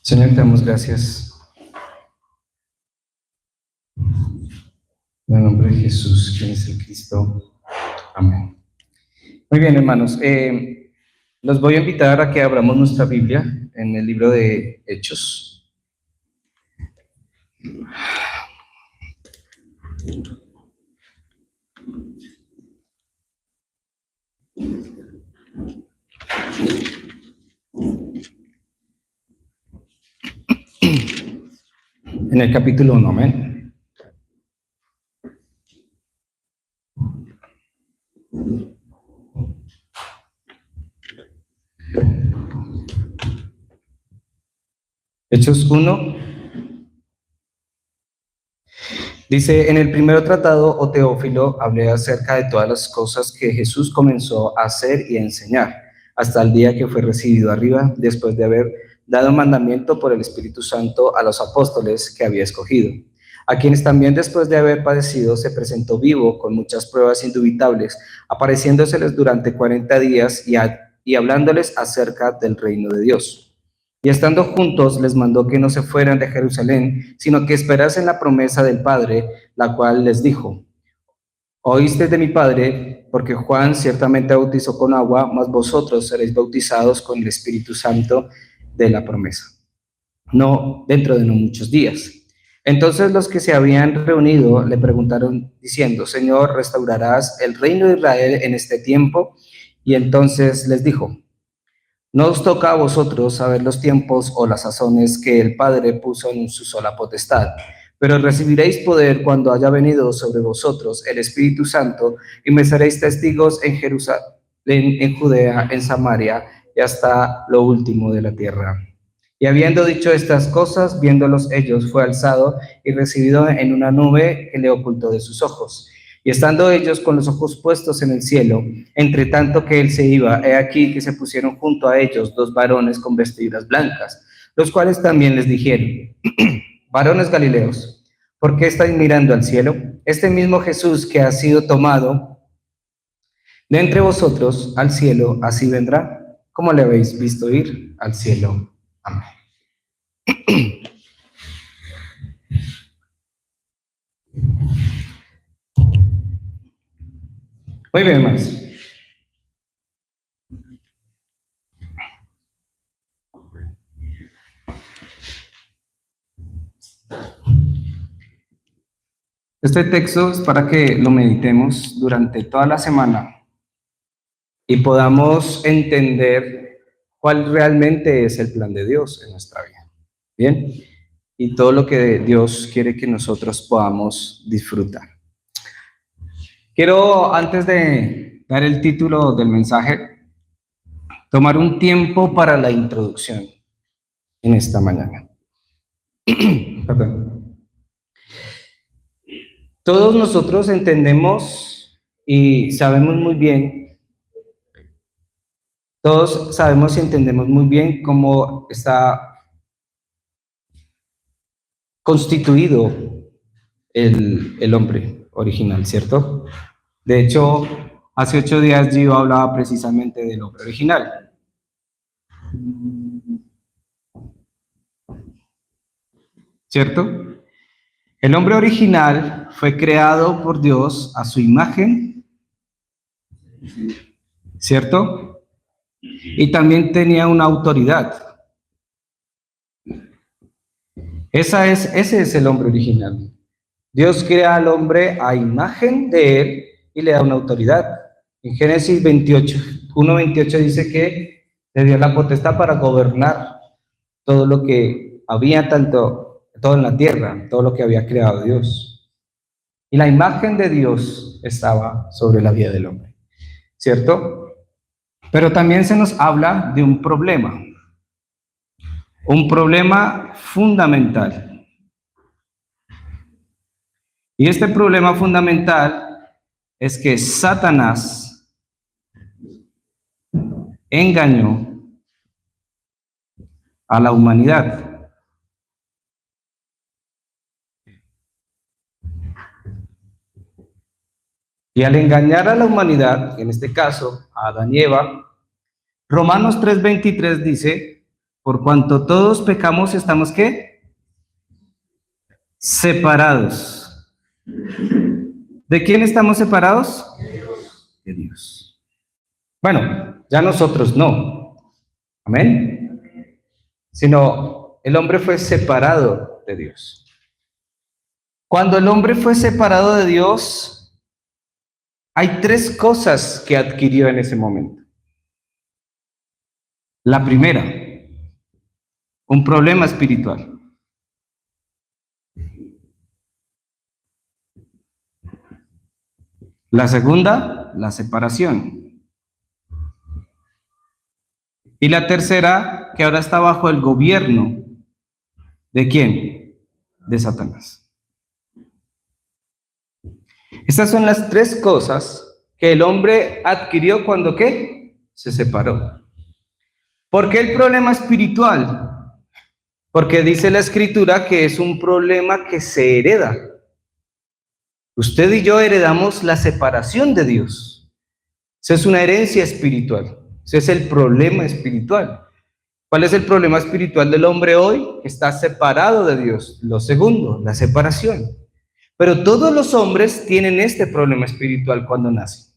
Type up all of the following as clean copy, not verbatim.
Señor, te damos gracias en el nombre de Jesús, quien es el Cristo. Amén. Muy bien, hermanos. Los voy a invitar a que abramos nuestra Biblia en el libro de Hechos. En el capítulo 1, amén. Hechos 1 dice: en el primer tratado, oh Teófilo, hablé acerca de todas las cosas que Jesús comenzó a hacer y a enseñar, hasta el día que fue recibido arriba, después de haber dado mandamiento por el Espíritu Santo a los apóstoles que había escogido, a quienes también después de haber padecido se presentó vivo con muchas pruebas indubitables, apareciéndoseles durante 40 días y hablándoles acerca del reino de Dios. Y estando juntos, les mandó que no se fueran de Jerusalén, sino que esperasen la promesa del Padre, la cual les dijo: oíste de mi Padre, porque Juan ciertamente bautizó con agua, mas vosotros seréis bautizados con el Espíritu Santo de la promesa, no dentro de no muchos días. Entonces los que se habían reunido le preguntaron diciendo: Señor, ¿restaurarás el reino de Israel en este tiempo? Y entonces les dijo: no os toca a vosotros saber los tiempos o las sazones que el Padre puso en su sola potestad, pero recibiréis poder cuando haya venido sobre vosotros el Espíritu Santo, y me seréis testigos en Jerusalén, en Judea, en Samaria y hasta lo último de la tierra. Y habiendo dicho estas cosas, viéndolos ellos, fue alzado y recibido en una nube que le ocultó de sus ojos. Y estando ellos con los ojos puestos en el cielo, entre tanto que él se iba, he aquí que se pusieron junto a ellos dos varones con vestiduras blancas, los cuales también les dijeron: varones Galileos, ¿por qué estáis mirando al cielo? Este mismo Jesús que ha sido tomado de entre vosotros al cielo, así vendrá, como le habéis visto ir al cielo. Amén. Muy bien, hermanos. Este texto es para que lo meditemos durante toda la semana y podamos entender cuál realmente es el plan de Dios en nuestra vida. Bien, y todo lo que Dios quiere que nosotros podamos disfrutar. Quiero, antes de dar el título del mensaje, tomar un tiempo para la introducción en esta mañana. Perdón. Todos nosotros entendemos y sabemos muy bien, todos sabemos y entendemos muy bien cómo está constituido el hombre original, ¿cierto? De hecho, hace 8 días Gio hablaba precisamente del hombre original. ¿Cierto? El hombre original fue creado por Dios a su imagen, ¿cierto? Y también tenía una autoridad. Ese es el hombre original. Dios crea al hombre a imagen de él y le da una autoridad. En Génesis 28, 1:28 dice que le dio la potestad para gobernar todo lo que había, todo en la tierra, todo lo que había creado Dios. Y la imagen de Dios estaba sobre la vida del hombre, ¿cierto? Pero también se nos habla de un problema fundamental. Y este problema fundamental es que Satanás engañó a la humanidad. Y al engañar a la humanidad, en este caso a Adán y Eva, Romanos 3:23 dice, por cuanto todos pecamos, estamos ¿qué? Separados. ¿De quién estamos separados? De Dios. Bueno, ya nosotros no. Amén. Sino el hombre fue separado de Dios. Cuando el hombre fue separado de Dios, hay tres cosas que adquirió en ese momento. La primera, un problema espiritual. La segunda, la separación. Y la tercera, que ahora está bajo el gobierno. ¿De quién? De Satanás. Estas son las tres cosas que el hombre adquirió cuando ¿qué? Se separó. ¿Por qué el problema espiritual? Porque dice la Escritura que es un problema que se hereda. Usted y yo heredamos la separación de Dios. Esa es una herencia espiritual. Ese es el problema espiritual. ¿Cuál es el problema espiritual del hombre hoy? Que está separado de Dios. Lo segundo, la separación. Pero todos los hombres tienen este problema espiritual cuando nacen.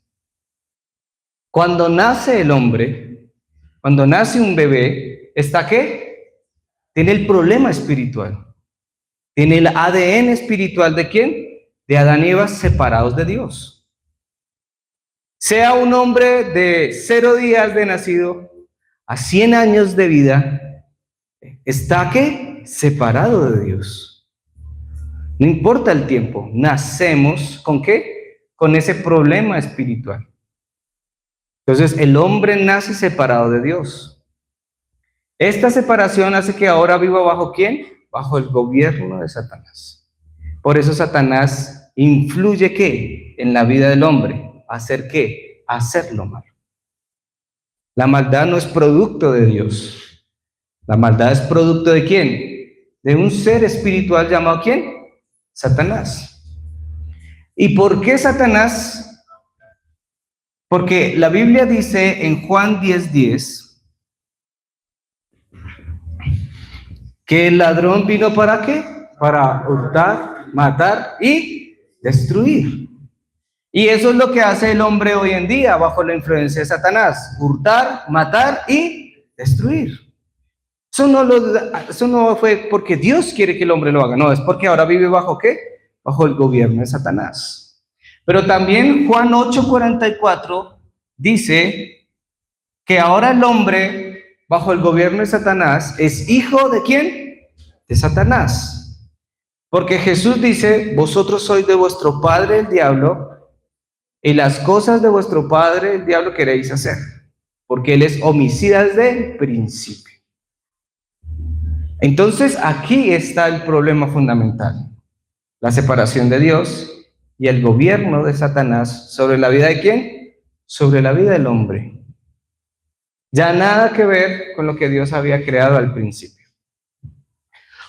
Cuando nace el hombre, cuando nace un bebé, ¿está qué? Tiene el problema espiritual. Tiene el ADN espiritual ¿de quién? De Adán y Eva separados de Dios. Sea un hombre de 0 días de nacido a 100 años de vida, ¿está qué? Separado de Dios. No importa el tiempo, nacemos ¿con qué? Con ese problema espiritual. Entonces el hombre nace separado de Dios. Esta separación hace que ahora viva bajo ¿quién? Bajo el gobierno de Satanás. Por eso Satanás influye ¿qué? En la vida del hombre. ¿Hacer qué? Hacer lo malo. La maldad no es producto de Dios. La maldad es producto ¿de quién? De un ser espiritual llamado ¿quién? Satanás. ¿Y por qué Satanás? Porque la Biblia dice en Juan 10:10 que el ladrón vino ¿para qué? Para hurtar, matar y destruir. Y eso es lo que hace el hombre hoy en día bajo la influencia de Satanás: hurtar, matar y destruir. Eso no fue porque Dios quiere que el hombre lo haga, no, es porque ahora vive bajo ¿qué? Bajo el gobierno de Satanás. Pero también Juan 8:44 dice que ahora el hombre bajo el gobierno de Satanás es hijo ¿de quién? De Satanás. Porque Jesús dice, vosotros sois de vuestro padre el diablo, y las cosas de vuestro padre el diablo queréis hacer, porque él es homicida desde el principio. Entonces aquí está el problema fundamental: la separación de Dios y el gobierno de Satanás sobre la vida de ¿quién? Sobre la vida del hombre. Ya nada que ver con lo que Dios había creado al principio.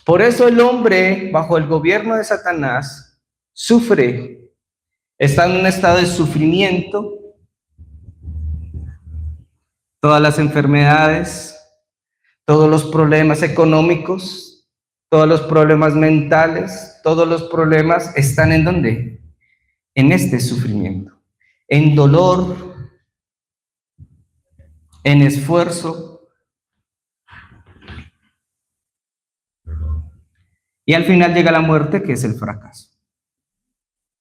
Por eso el hombre bajo el gobierno de Satanás sufre, está en un estado de sufrimiento. Todas las enfermedades, todos los problemas económicos, todos los problemas mentales, todos los problemas están ¿en dónde? En este sufrimiento, en dolor, en esfuerzo. Y al final llega la muerte, que es el fracaso.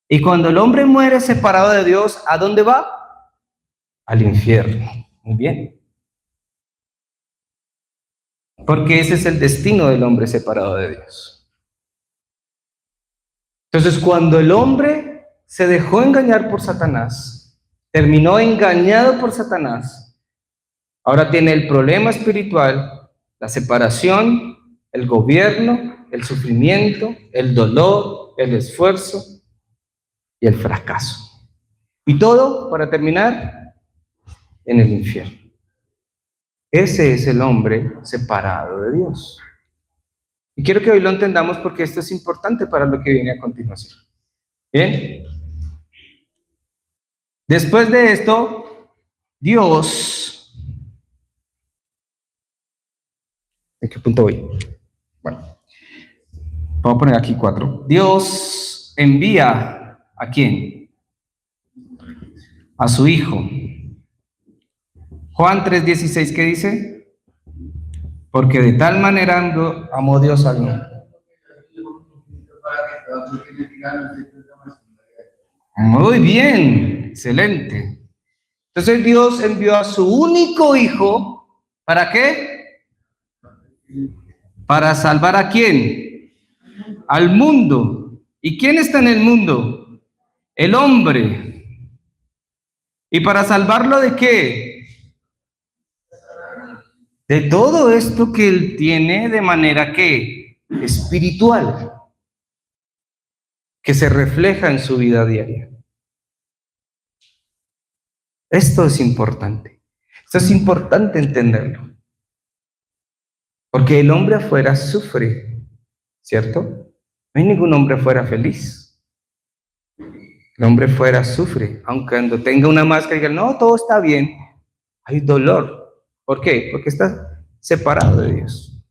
Y cuando el hombre muere separado de Dios, ¿a dónde va? Al infierno. Muy bien. Porque ese es el destino del hombre separado de Dios. Entonces, cuando el hombre se dejó engañar por Satanás, terminó engañado por Satanás, ahora tiene el problema espiritual, la separación, el gobierno, el sufrimiento, el dolor, el esfuerzo y el fracaso. Y todo para terminar en el infierno. Ese es el hombre separado de Dios. Y quiero que hoy lo entendamos porque esto es importante para lo que viene a continuación. Bien. Después de esto, Dios ¿En qué punto voy? Bueno, vamos a poner aquí 4. Dios envía ¿a quién? A su Hijo. Juan 3:16, ¿qué dice? Porque de tal manera amó Dios al mundo. Muy bien, excelente. Entonces Dios envió a su único Hijo, ¿para qué? Para salvar ¿a quién? Al mundo. ¿Y quién está en el mundo? El hombre. ¿Y para salvarlo de qué? De todo esto que él tiene de manera que espiritual, que se refleja en su vida diaria. Esto es importante. Esto es importante entenderlo. Porque el hombre afuera sufre, ¿cierto? No hay ningún hombre afuera feliz. El hombre afuera sufre, aunque cuando tenga una máscara y diga, no, todo está bien, hay dolor. ¿Por qué? Porque está separado de Dios.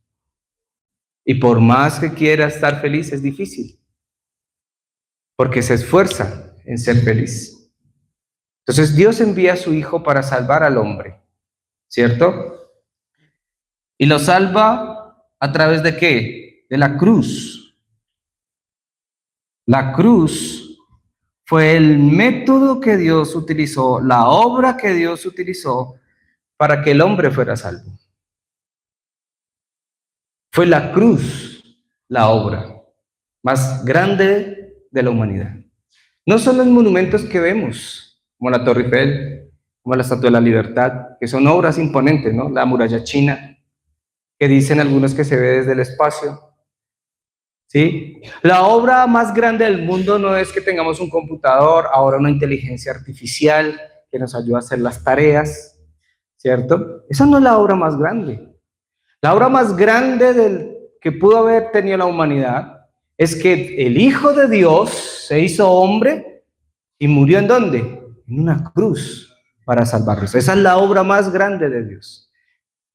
Y por más que quiera estar feliz, es difícil. Porque se esfuerza en ser feliz. Entonces Dios envía a su Hijo para salvar al hombre, ¿cierto? Y lo salva a través de ¿qué? De la cruz. La cruz fue el método que Dios utilizó, la obra que Dios utilizó para que el hombre fuera salvo. Fue la cruz la obra más grande de la humanidad. No son los monumentos que vemos, como la Torre Eiffel, como la Estatua de la Libertad, que son obras imponentes, ¿no? La muralla china, que dicen algunos que se ve desde el espacio. ¿Sí? La obra más grande del mundo no es que tengamos un computador, ahora una inteligencia artificial que nos ayuda a hacer las tareas, ¿cierto? Esa no es la obra más grande. La obra más grande que pudo haber tenido la humanidad es que el Hijo de Dios se hizo hombre y murió ¿en dónde? En una cruz para salvarnos. Esa es la obra más grande de Dios.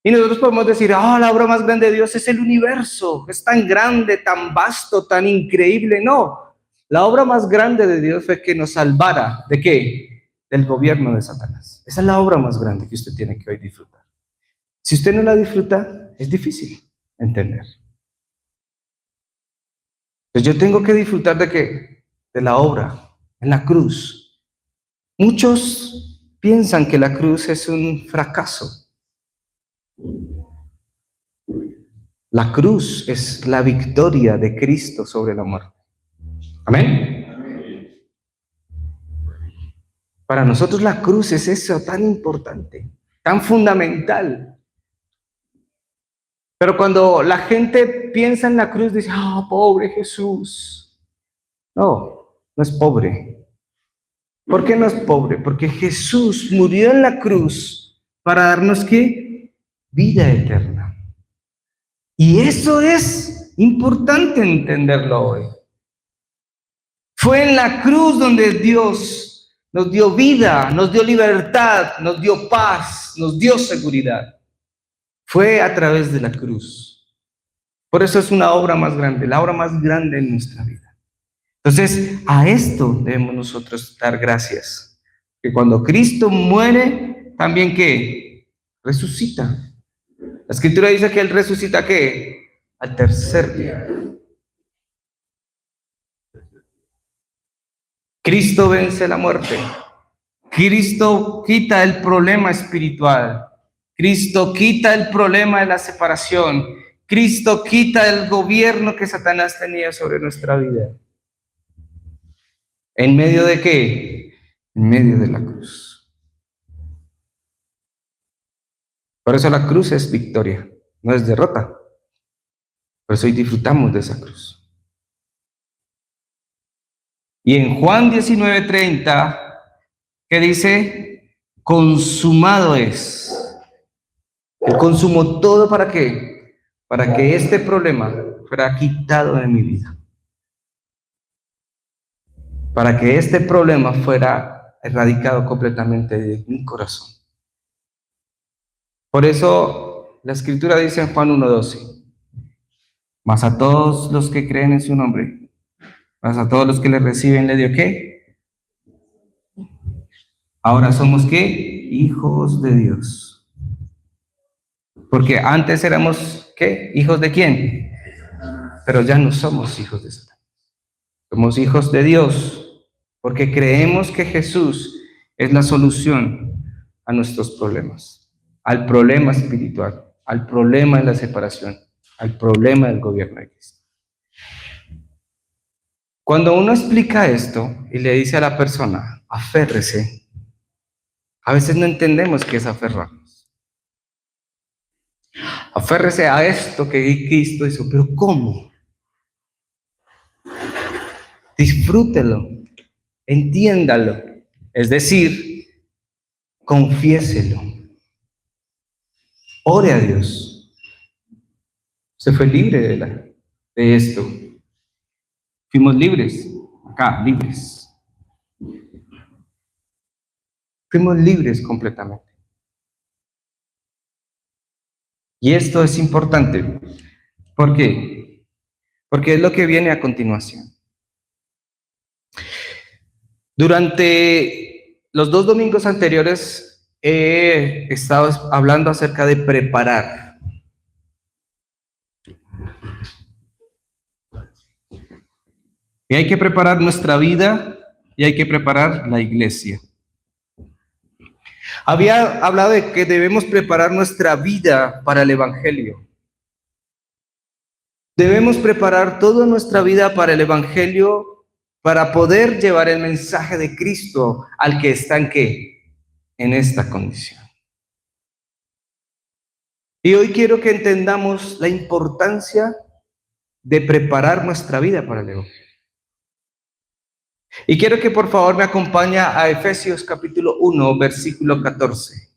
Y nosotros podemos decir, la obra más grande de Dios es el universo, es tan grande, tan vasto, tan increíble. No, la obra más grande de Dios fue que nos salvara, ¿de qué? Del gobierno de Satanás. Esa es la obra más grande que usted tiene que hoy disfrutar. Si usted no la disfruta, es difícil entender. Entonces yo tengo que disfrutar ¿de qué? De la obra, en la cruz. Muchos piensan que la cruz es un fracaso. La cruz es la victoria de Cristo sobre la muerte. Amén. Para nosotros la cruz es eso tan importante, tan fundamental. Pero cuando la gente piensa en la cruz, dice, pobre Jesús. No, no es pobre. ¿Por qué no es pobre? Porque Jesús murió en la cruz para darnos ¿qué? Vida eterna. Y eso es importante entenderlo hoy. Fue en la cruz donde Dios nos dio vida, nos dio libertad, nos dio paz, nos dio seguridad. Fue a través de la cruz. Por eso es una obra más grande, la obra más grande en nuestra vida. Entonces, a esto debemos nosotros dar gracias. Que cuando Cristo muere, también ¿qué? Resucita. La Escritura dice que Él resucita ¿qué? Al tercer día. Cristo vence la muerte. Cristo quita el problema espiritual. Cristo quita el problema de la separación. Cristo quita el gobierno que Satanás tenía sobre nuestra vida. ¿En medio de qué? En medio de la cruz. Por eso la cruz es victoria, no es derrota. Por eso hoy disfrutamos de esa cruz. Y en Juan 19:30, ¿qué dice? Consumado es. Él consumó todo ¿para qué? Para que este problema fuera quitado de mi vida. Para que este problema fuera erradicado completamente de mi corazón. Por eso La escritura dice en Juan 1:12, mas a todos los que creen en su nombre, mas a todos los que le reciben, ¿le dio qué? Ahora somos ¿qué? Hijos de Dios. Porque antes éramos ¿qué? ¿Hijos de quién? Pero ya no somos hijos de Satanás. Somos hijos de Dios, porque creemos que Jesús es la solución a nuestros problemas, al problema espiritual, al problema de la separación, al problema del gobierno de Cristo. Cuando uno explica esto y le dice a la persona, aférrese, a veces no entendemos qué es aferrarnos. Aférrese a esto que Cristo hizo, pero ¿cómo? Disfrútelo, entiéndalo, es decir, confiéselo, ore a Dios. Usted fue libre de esto. Fuimos libres, acá, libres. Fuimos libres completamente. Y esto es importante. ¿Por qué? Porque es lo que viene a continuación. Durante los 2 domingos anteriores he estado hablando acerca de preparar. Y hay que preparar nuestra vida y hay que preparar la iglesia. Había hablado de que debemos preparar nuestra vida para el Evangelio. Debemos preparar toda nuestra vida para el Evangelio para poder llevar el mensaje de Cristo al que está en qué, en esta condición. Y hoy quiero que entendamos la importancia de preparar nuestra vida para el Evangelio. Y quiero que por favor me acompañe a Efesios capítulo 1, versículo 14.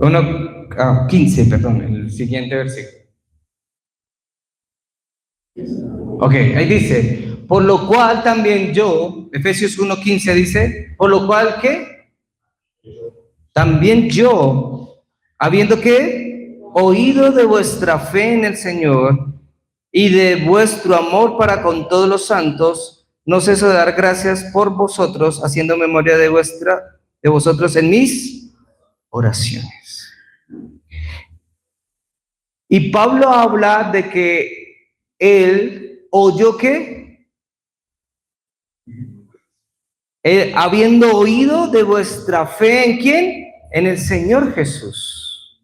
Uno, 15, perdón, el siguiente versículo. Ok, ahí dice, por lo cual también yo, Efesios 1:15 dice, por lo cual ¿qué? También yo, habiendo ¿qué? Oído de vuestra fe en el Señor y de vuestro amor para con todos los santos, no ceso de dar gracias por vosotros, haciendo memoria de vosotros en mis oraciones. Y Pablo habla de que él oyó que, habiendo oído de vuestra fe en quién, en el Señor Jesús.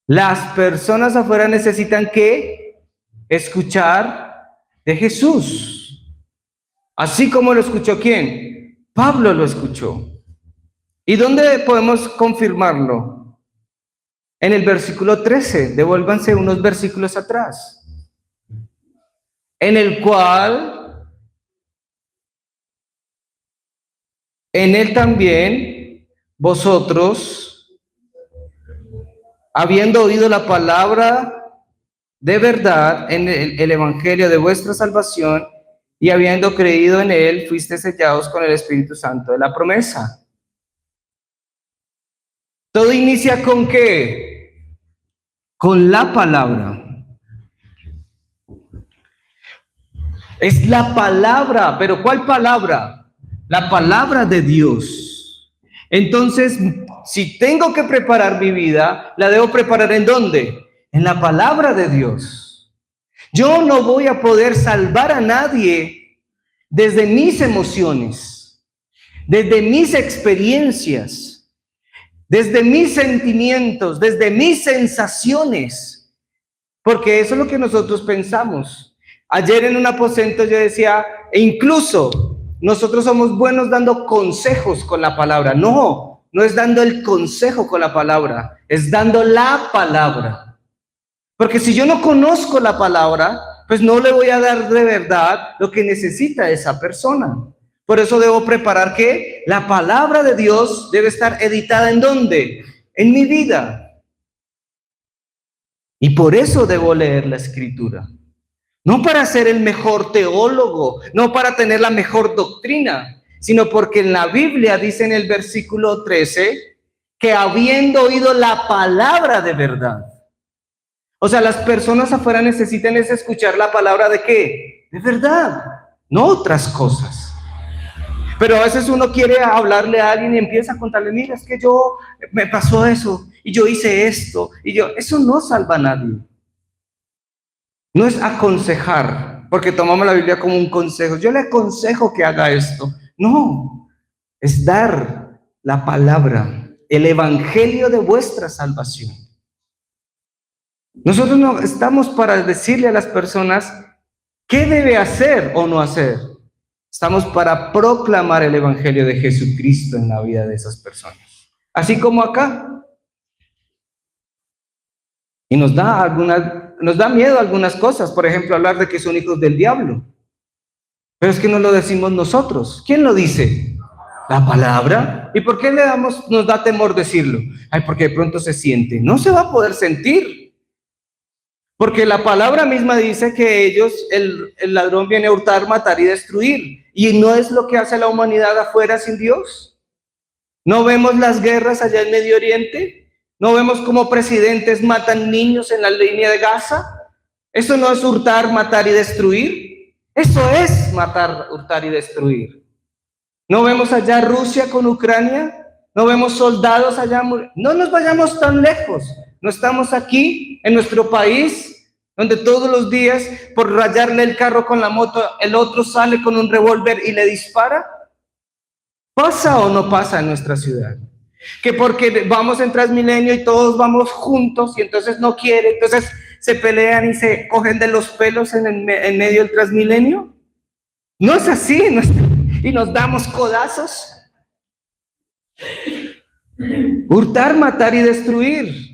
Las personas afuera necesitan que escuchar de Jesús. Así como lo escuchó ¿quién? Pablo lo escuchó. ¿Y dónde podemos confirmarlo? En el versículo 13, devuélvanse unos versículos atrás, en el cual, en él también, vosotros, habiendo oído la palabra de verdad en el evangelio de vuestra salvación, y habiendo creído en él, fuiste sellados con el Espíritu Santo de la promesa. Todo inicia ¿con qué? Con la palabra. Es la palabra, pero ¿cuál palabra? La palabra de Dios. Entonces, si tengo que preparar mi vida, ¿la debo preparar en dónde? En la palabra de Dios. Yo no voy a poder salvar a nadie desde mis emociones, desde mis experiencias, desde mis sentimientos, desde mis sensaciones, porque eso es lo que nosotros pensamos. Ayer en un aposento yo decía, e incluso nosotros somos buenos dando consejos con la palabra. No, no es dando el consejo con la palabra, es dando la palabra. Porque si yo no conozco la palabra, pues no le voy a dar de verdad lo que necesita esa persona. Por eso debo preparar que la palabra de Dios debe estar editada ¿en dónde? En mi vida. Y por eso debo leer la Escritura. No para ser el mejor teólogo, no para tener la mejor doctrina, sino porque en la Biblia dice en el versículo 13 que habiendo oído la palabra de verdad. O sea, las personas afuera necesitan es escuchar la palabra de qué? De verdad, no otras cosas. Pero a veces uno quiere hablarle a alguien y empieza a contarle, mira, es que yo me pasó eso y yo hice esto y yo, eso no salva a nadie. No es aconsejar, porque tomamos la Biblia como un consejo. Yo le aconsejo que haga esto. No, es dar la palabra, el evangelio de vuestra salvación. Nosotros no estamos para decirle a las personas qué debe hacer o no hacer. Estamos para proclamar el evangelio de Jesucristo en la vida de esas personas. Así como acá. Y nos da miedo algunas cosas, por ejemplo, hablar de que son hijos del diablo. Pero es que no lo decimos nosotros. ¿Quién lo dice? La palabra. ¿Y por qué nos da temor decirlo? Ay, porque de pronto se siente. No se va a poder sentir. Porque la palabra misma dice que el ladrón viene a hurtar, matar y destruir. Y no es lo que hace la humanidad afuera sin Dios. ¿No vemos las guerras allá en Medio Oriente? ¿No vemos cómo presidentes matan niños en la línea de Gaza? ¿Eso no es hurtar, matar y destruir? Eso es matar, hurtar y destruir. ¿No vemos allá Rusia con Ucrania? ¿No vemos soldados allá? No nos vayamos tan lejos. ¿No estamos aquí en nuestro país, donde todos los días por rayarle el carro con la moto, el otro sale con un revólver y le dispara? ¿Pasa o no pasa en nuestra ciudad? Que porque vamos en Transmilenio y todos vamos juntos y entonces no quiere, entonces se pelean y se cogen de los pelos en medio del Transmilenio. No es así, y nos damos codazos. Hurtar, matar y destruir.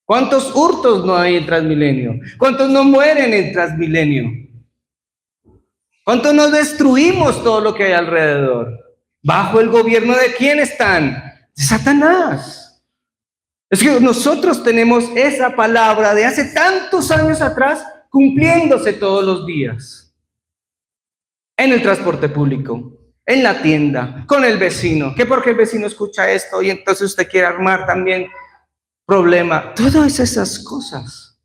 ¿Cuántos hurtos no hay en Transmilenio? ¿Cuántos no mueren en Transmilenio? ¿Cuántos nos destruimos todo lo que hay alrededor? ¿Bajo el gobierno de quién están? De Satanás. Es que nosotros tenemos esa palabra de hace tantos años atrás cumpliéndose todos los días. En el transporte público, en la tienda, con el vecino, que porque el vecino escucha esto y entonces usted quiere armar también problema. Todas esas cosas.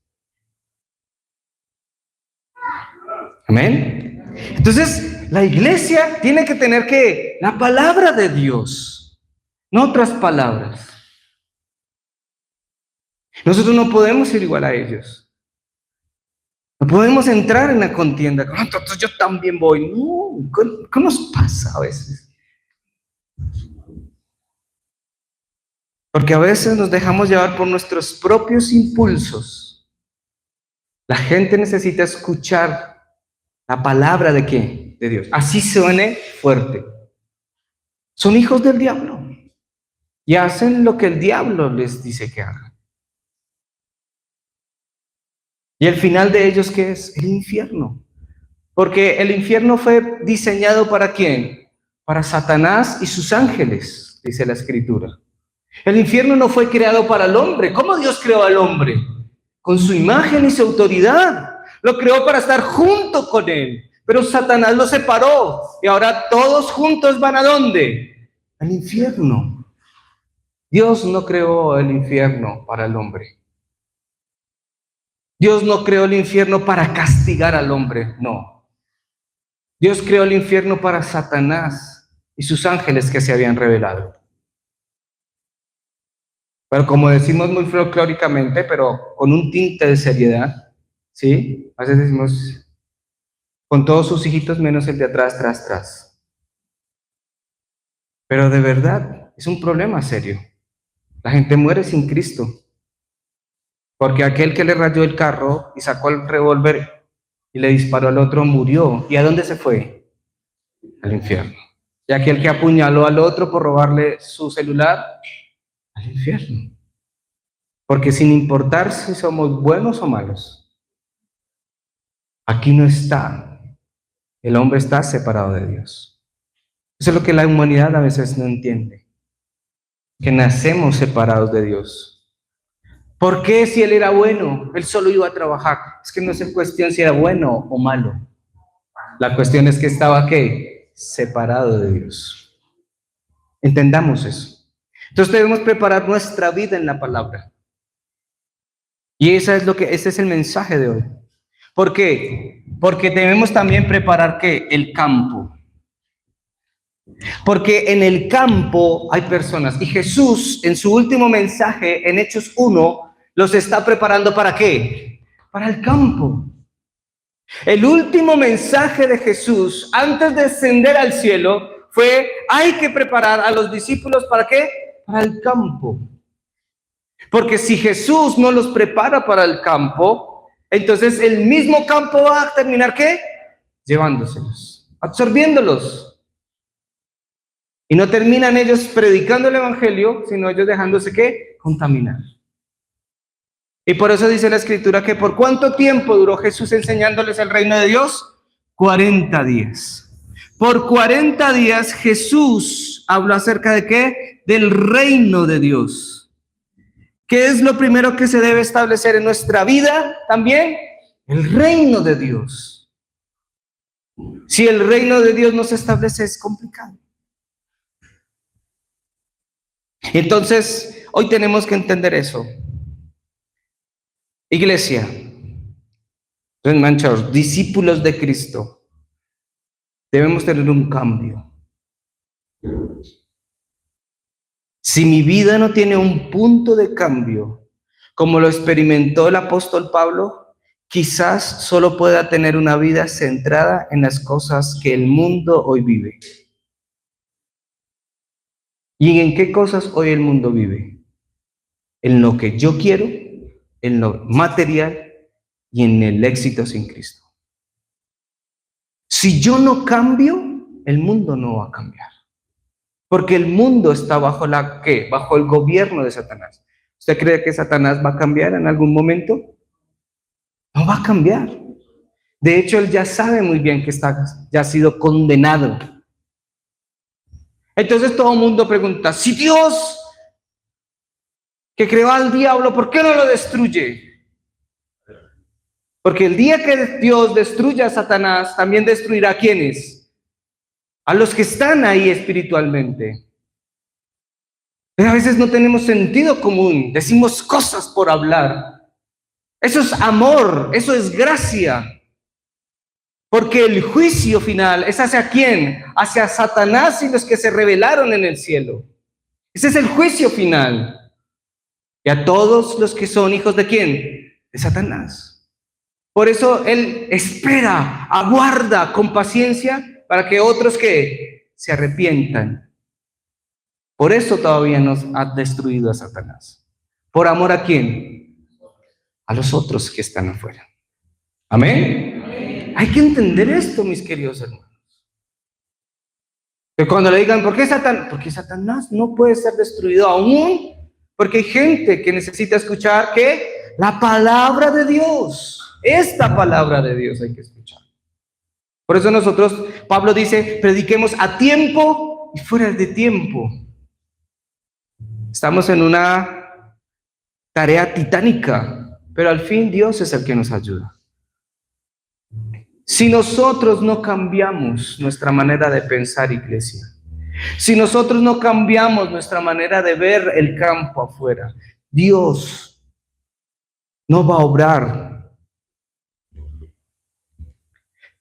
Amén. Entonces, la iglesia tiene que tener que la palabra de Dios, no otras palabras. Nosotros no podemos ir igual a ellos. No podemos entrar en la contienda. Entonces yo también voy. No, ¿qué nos pasa a veces? Porque a veces nos dejamos llevar por nuestros propios impulsos. La gente necesita escuchar la palabra de ¿qué? De Dios. Así suene fuerte. Son hijos del diablo. Y hacen lo que el diablo les dice que hagan. Y el final de ellos, ¿qué es? El infierno. Porque el infierno fue diseñado ¿para quién? Para Satanás y sus ángeles, dice la Escritura. El infierno no fue creado para el hombre. ¿Cómo Dios creó al hombre? Con su imagen y su autoridad. Lo creó para estar junto con él. Pero Satanás lo separó. Y ahora todos juntos van ¿a dónde? Al infierno. Dios no creó el infierno para el hombre. Dios no creó el infierno para castigar al hombre, no. Dios creó el infierno para Satanás y sus ángeles que se habían revelado. Pero como decimos muy folclóricamente, pero con un tinte de seriedad, ¿sí? A veces decimos, con todos sus hijitos menos el de atrás, tras. Pero de verdad, es un problema serio. La gente muere sin Cristo. Porque aquel que le rayó el carro y sacó el revólver y le disparó al otro, murió. ¿Y a dónde se fue? Al infierno. Y aquel que apuñaló al otro por robarle su celular, al infierno. Porque sin importar si somos buenos o malos, aquí no está. El hombre está separado de Dios. Eso es lo que la humanidad a veces no entiende. Que nacemos separados de Dios. ¿Por qué si él era bueno, él solo iba a trabajar? Es que no es cuestión si era bueno o malo. La cuestión es que estaba, ¿qué? Separado de Dios. Entendamos eso. Entonces debemos preparar nuestra vida en la palabra. Y ese es el mensaje de hoy. ¿Por qué? Porque debemos también preparar, ¿qué? El campo. Porque en el campo hay personas. Y Jesús, en su último mensaje, en Hechos 1, los está preparando ¿para qué? Para el campo. El último mensaje de Jesús, antes de ascender al cielo, fue: hay que preparar a los discípulos ¿para qué? Para el campo. Porque si Jesús no los prepara para el campo, entonces el mismo campo va a terminar ¿qué? Llevándoselos, absorbiéndolos. Y no terminan ellos predicando el evangelio, sino ellos dejándose ¿qué? Contaminar. Y por eso dice la Escritura que ¿por cuánto tiempo duró Jesús enseñándoles el reino de Dios? 40 días. Por 40 días Jesús habló acerca de ¿qué? Del reino de Dios. ¿Qué es lo primero que se debe establecer en nuestra vida también? El reino de Dios. Si el reino de Dios no se establece, es complicado. Entonces, hoy tenemos que entender eso. Iglesia, manchados, discípulos de Cristo, debemos tener un cambio. Si mi vida no tiene un punto de cambio, como lo experimentó el apóstol Pablo, quizás solo pueda tener una vida centrada en las cosas que el mundo hoy vive. ¿Y en qué cosas hoy el mundo vive? En lo que yo quiero, en lo material y en el éxito sin Cristo. Si yo no cambio, el mundo no va a cambiar. Porque el mundo está bajo ¿qué? Bajo el gobierno de Satanás. ¿Usted cree que Satanás va a cambiar en algún momento? No va a cambiar. De hecho, él ya sabe muy bien que ya ha sido condenado. Entonces todo el mundo pregunta: si Dios, que creó al diablo, ¿por qué no lo destruye? Porque el día que Dios destruya a Satanás, también destruirá ¿a quiénes? A los que están ahí espiritualmente. Pero a veces no tenemos sentido común, decimos cosas por hablar. Eso es amor, eso es gracia. Porque el juicio final es ¿hacia quién? Hacia Satanás y los que se rebelaron en el cielo. Ese es el juicio final. Y a todos los que son hijos ¿de quién? De Satanás. Por eso él espera, aguarda con paciencia para que otros que se arrepientan. Por eso todavía nos ha destruido a Satanás. ¿Por amor a quién? A los otros que están afuera. ¿Amén? Amén. Hay que entender esto, mis queridos hermanos. Que cuando le digan, ¿por qué Satanás? Porque Satanás no puede ser destruido aún, porque hay gente que necesita escuchar ¿qué? La palabra de Dios. Esta palabra de Dios hay que escuchar. Por eso nosotros, Pablo dice, prediquemos a tiempo y fuera de tiempo. Estamos en una tarea titánica, pero al fin Dios es el que nos ayuda. Si nosotros no cambiamos nuestra manera de pensar, iglesia, si nosotros no cambiamos nuestra manera de ver el campo afuera, Dios no va a obrar.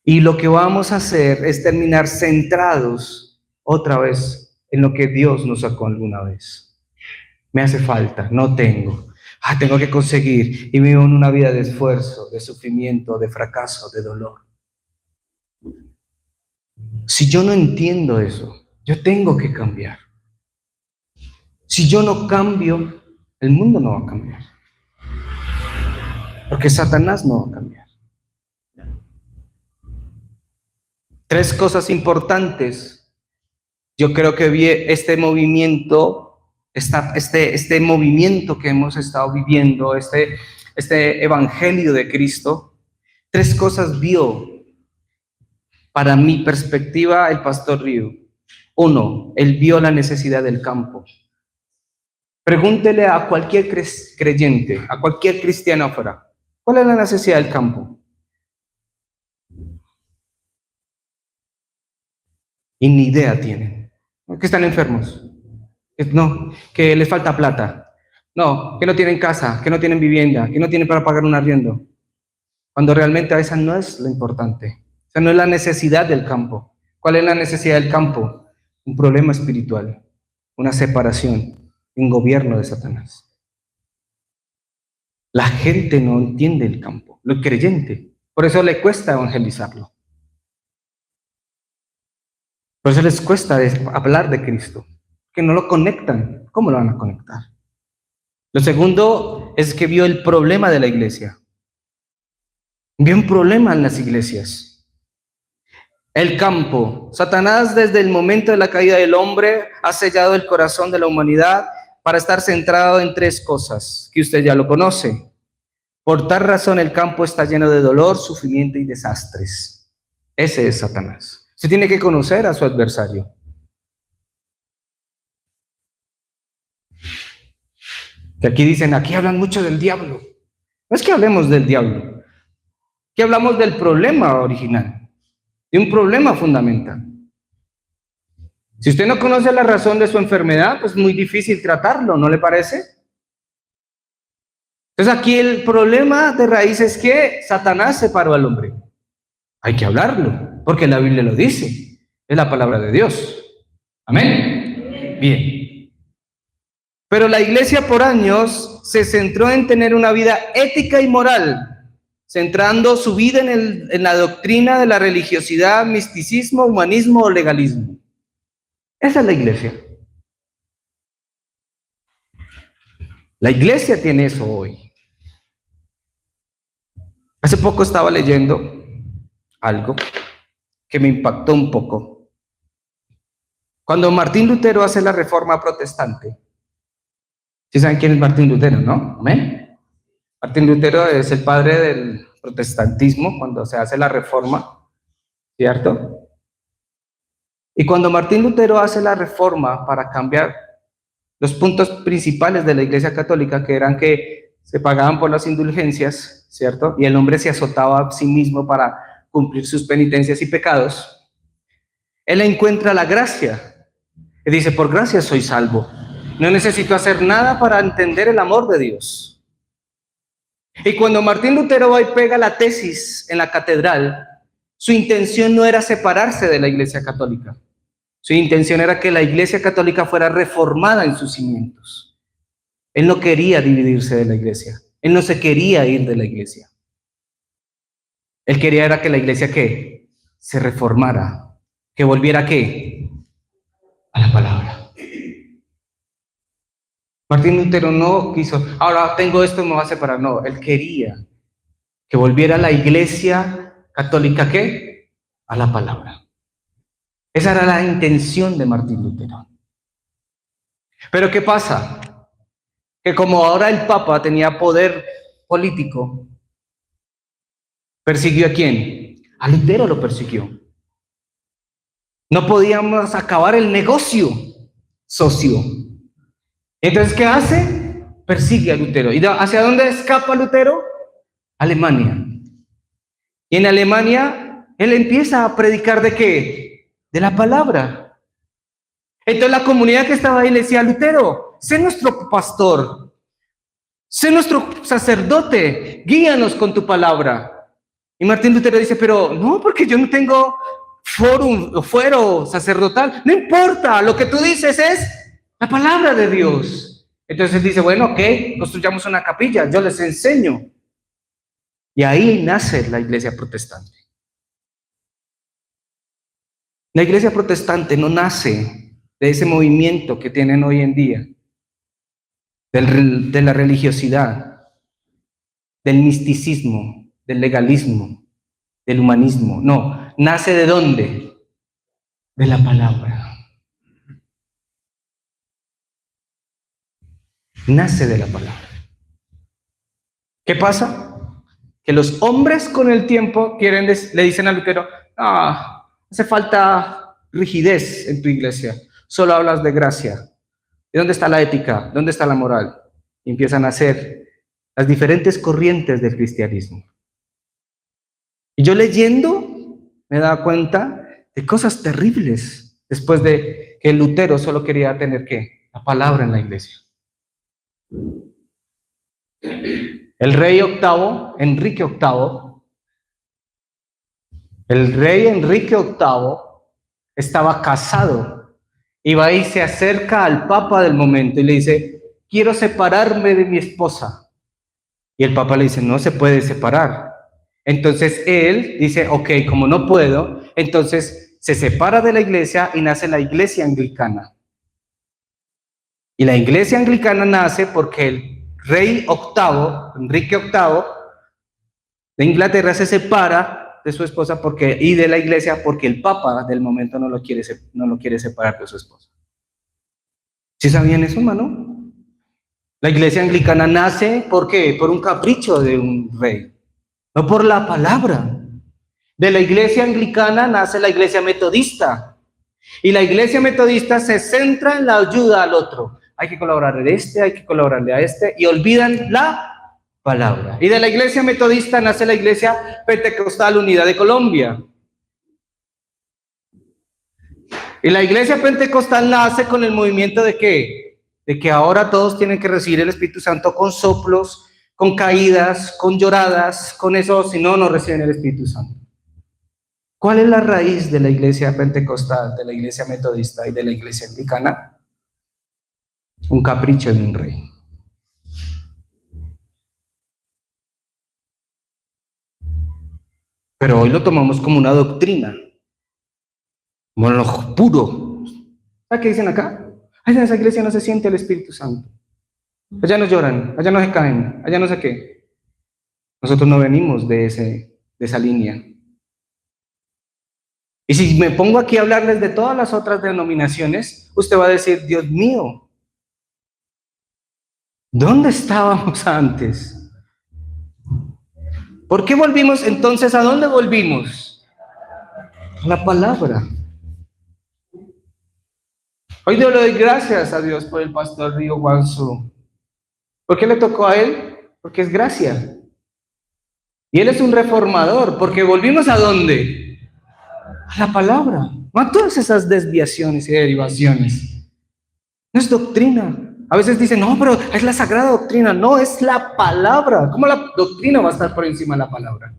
Y lo que vamos a hacer es terminar centrados otra vez en lo que Dios nos sacó alguna vez. Me hace falta, no tengo. Tengo que conseguir. Y vivo en una vida de esfuerzo, de sufrimiento, de fracaso, de dolor. Si yo no entiendo eso, yo tengo que cambiar. Si yo no cambio, el mundo no va a cambiar. Porque Satanás no va a cambiar. Tres cosas importantes. Yo creo que vi este movimiento, este movimiento que hemos estado viviendo, este evangelio de Cristo, tres cosas vio para mi perspectiva el pastor Río. Uno, él vio la necesidad del campo. Pregúntele a cualquier creyente, a cualquier cristiano afuera, ¿cuál es la necesidad del campo? Y ni idea tienen. Que están enfermos. No, que les falta plata. No, que no tienen casa, que no tienen vivienda, que no tienen para pagar un arriendo. Cuando realmente esa no es lo importante. Esa no es la necesidad del campo. ¿Cuál es la necesidad del campo? Un problema espiritual, una separación, un gobierno de Satanás. La gente no entiende el campo, lo creyente. Por eso le cuesta evangelizarlo. Por eso les cuesta hablar de Cristo, que no lo conectan. ¿Cómo lo van a conectar? Lo segundo es que vio el problema de la iglesia. Vio un problema en las iglesias. El campo. Satanás, desde el momento de la caída del hombre, ha sellado el corazón de la humanidad para estar centrado en tres cosas que usted ya lo conoce. Por tal razón el campo está lleno de dolor, sufrimiento y desastres. Ese es Satanás. Usted tiene que conocer a su adversario. Que aquí dicen, aquí hablan mucho del diablo. No es que hablemos del diablo. Aquí hablamos del problema original, de un problema fundamental. Si usted no conoce la razón de su enfermedad, pues es muy difícil tratarlo, ¿no le parece? Entonces aquí el problema de raíz es que Satanás separó al hombre. Hay que hablarlo, porque la Biblia lo dice. Es la palabra de Dios. Amén. Bien. Pero la iglesia por años se centró en tener una vida ética y moral, centrando su vida en la doctrina de la religiosidad, misticismo, humanismo o legalismo. Esa es la iglesia. La iglesia tiene eso hoy. Hace poco estaba leyendo algo que me impactó un poco. Cuando Martín Lutero hace la reforma protestante, ¿sí saben quién es Martín Lutero, no? ¿Amén? Martín Lutero es el padre del protestantismo cuando se hace la reforma, ¿cierto? Y cuando Martín Lutero hace la reforma para cambiar los puntos principales de la Iglesia Católica, que eran que se pagaban por las indulgencias, ¿cierto? Y el hombre se azotaba a sí mismo para cumplir sus penitencias y pecados, él encuentra la gracia. Y dice, por gracia soy salvo. No necesito hacer nada para entender el amor de Dios. Y cuando Martín Lutero va y pega la tesis en la catedral, su intención no era separarse de la Iglesia Católica. Su intención era que la Iglesia Católica fuera reformada en sus cimientos. Él no quería dividirse de la Iglesia. Él no se quería ir de la Iglesia. Él quería era que la Iglesia, ¿qué? Se reformara. Que volviera, ¿qué? A la palabra. Martín Lutero no quiso, ahora tengo esto, me va a separar. No, él quería que volviera la Iglesia Católica, ¿qué? A la palabra. Esa era la intención de Martín Lutero. Pero ¿qué pasa? Que como ahora el Papa tenía poder político, ¿persiguió a quién? A Lutero lo persiguió. No podíamos acabar el negocio socio. Entonces, ¿qué hace? Persigue a Lutero. ¿Y hacia dónde escapa Lutero? Alemania. Y en Alemania, él empieza a predicar ¿de qué? De la palabra. Entonces la comunidad que estaba ahí le decía, Lutero, sé nuestro pastor, sé nuestro sacerdote, guíanos con tu palabra. Y Martín Lutero dice, pero no, porque yo no tengo fuero sacerdotal. No importa, lo que tú dices es la palabra de Dios. Entonces dice, bueno, ok, construyamos una capilla, yo les enseño. Y ahí nace la iglesia protestante. La iglesia protestante no nace de ese movimiento que tienen hoy en día, de la religiosidad, del misticismo, del legalismo, del humanismo. No, ¿nace de dónde? De la palabra. Nace de la palabra. ¿Qué pasa? Que los hombres con el tiempo le dicen a Lutero, hace falta rigidez en tu iglesia, solo hablas de gracia. ¿Y dónde está la ética? ¿Dónde está la moral? Y empiezan a hacer las diferentes corrientes del cristianismo. Y yo leyendo me daba cuenta de cosas terribles después de que Lutero solo quería tener ¿qué? La palabra en la iglesia. El rey Enrique VIII, estaba casado y va y se acerca al papa del momento y le dice, quiero separarme de mi esposa. Y el papa le dice, no se puede separar. Entonces él dice, ok, como no puedo, entonces se separa de la iglesia y nace la iglesia anglicana. Y la iglesia anglicana nace porque el rey Enrique VIII, de Inglaterra se separa de su esposa y de la iglesia porque el papa del momento no lo quiere separar de su esposa. ¿Sí sabían eso, hermano? La iglesia anglicana nace, ¿por qué? Por un capricho de un rey, no por la palabra. De la iglesia anglicana nace la iglesia metodista. Y la iglesia metodista se centra en la ayuda al otro. Hay que colaborarle a este, hay que colaborarle a este, y olvidan la palabra. Y de la iglesia metodista nace la iglesia pentecostal unida de Colombia. Y la iglesia pentecostal nace con el movimiento de ¿qué? De que ahora todos tienen que recibir el Espíritu Santo con soplos, con caídas, con lloradas, con eso, si no, no reciben el Espíritu Santo. ¿Cuál es la raíz de la iglesia pentecostal, de la iglesia metodista y de la iglesia anglicana? Un capricho de un rey. Pero hoy lo tomamos como una doctrina, como lo puro. ¿Sabes qué dicen acá? En esa iglesia no se siente el Espíritu Santo. Allá no lloran, allá no se caen, allá no sé qué. Nosotros no venimos de esa línea. Y si me pongo aquí a hablarles de todas las otras denominaciones, usted va a decir, Dios mío, ¿dónde estábamos antes? ¿Por qué volvimos entonces? ¿A dónde volvimos? A la palabra. Hoy yo le doy gracias a Dios por el pastor Río Guanzu. ¿Por qué le tocó a él? Porque es gracia. Y él es un reformador, porque volvimos ¿a dónde? A la palabra. No a todas esas desviaciones y derivaciones. No es doctrina. A veces dicen, no, pero es la sagrada doctrina. No, es la palabra. ¿Cómo la doctrina va a estar por encima de la palabra?